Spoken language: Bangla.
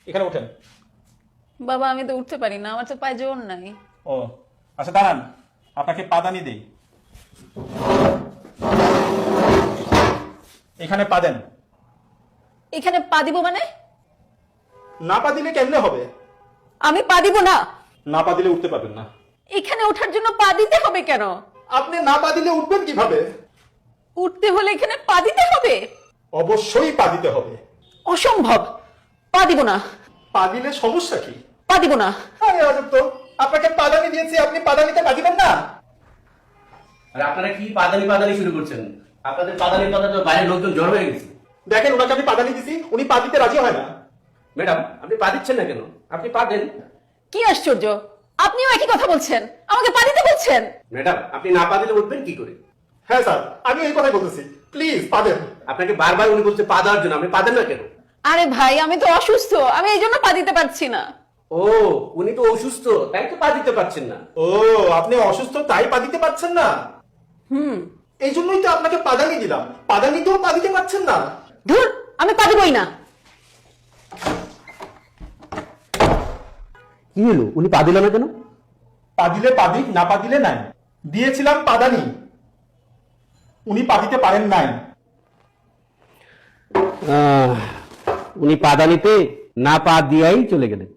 এখানে ওঠেন। বাবা আমি তো উঠতে পারি না, আমার তো পায়ে জোর নাই। ও আচ্ছা দাঁড়ান, আপনাকে পাদানি দেই, এখানে পা দেন। এখানে পা দিব মানে? না পা দিলে কেমনে হবে? আমি পা দিব না। না পা দিলে উঠতে পারবেন না। এখানে ওঠার জন্য পা দিতে হবে কেন? আপনি না পা দিলে উঠবেন কিভাবে? উঠতে হলে এখানে পা দিতে হবে? অবশ্যই পা দিতে হবে। অসম্ভব, পা দিব না। পা দিলে সমস্যা কি? পা দিব না। আরে আজব তো, আপনাকে পাদানি দিয়েছি, আপনি পাদানিতে পা দিবেন না? আর আপনারা কি পাদানি পাদানি শুরু করছেন? আপনাদের পাদানির কথা তো বাইরের লোকজন জড় হয়ে গেছে। দেখেন ওনাকে আমি পাদানি দিছি, উনি পা দিতে রাজি হয় না। ম্যাডাম আপনি পা দিচ্ছেন না কেন? আপনি পা দেন। কি আশ্চর্য, আপনিও একই কথা বলছেন, আমাকে পা দিতে বলছেন। ম্যাডাম আপনি না পা দিলে উঠবেন কি করে? হ্যাঁ স্যার, আমি এই কথাই বলতেছি, প্লিজ পা দেন। আপনাকে বারবার উনি বলছে পা দেওয়ার জন্য, আপনি পা দেন না কেন? আরে ভাই আমি তো অসুস্থ, আমি এই জন্য পা দিতে পারছি না। ও উনি তো অসুস্থ, তাই তো পা দিতে পারছেন না। ও আপনি অসুস্থ তাই পা দিতে পারছেন না? এই জন্যই তো আপনাকে পাদানি দিলাম, পাদানিতেও পা দিতে পারছেন না। ধুর, আমি পা দিবই না। কি হলো, উনি পা দিল না কেন? পা দিলে পা দিক, না পা দিলে নাই। দিয়েছিলাম পাদানি, উনি পা দিতে পারেন নাই। উনি পাদানিতে না পা দিয়াই চলে গেলেন।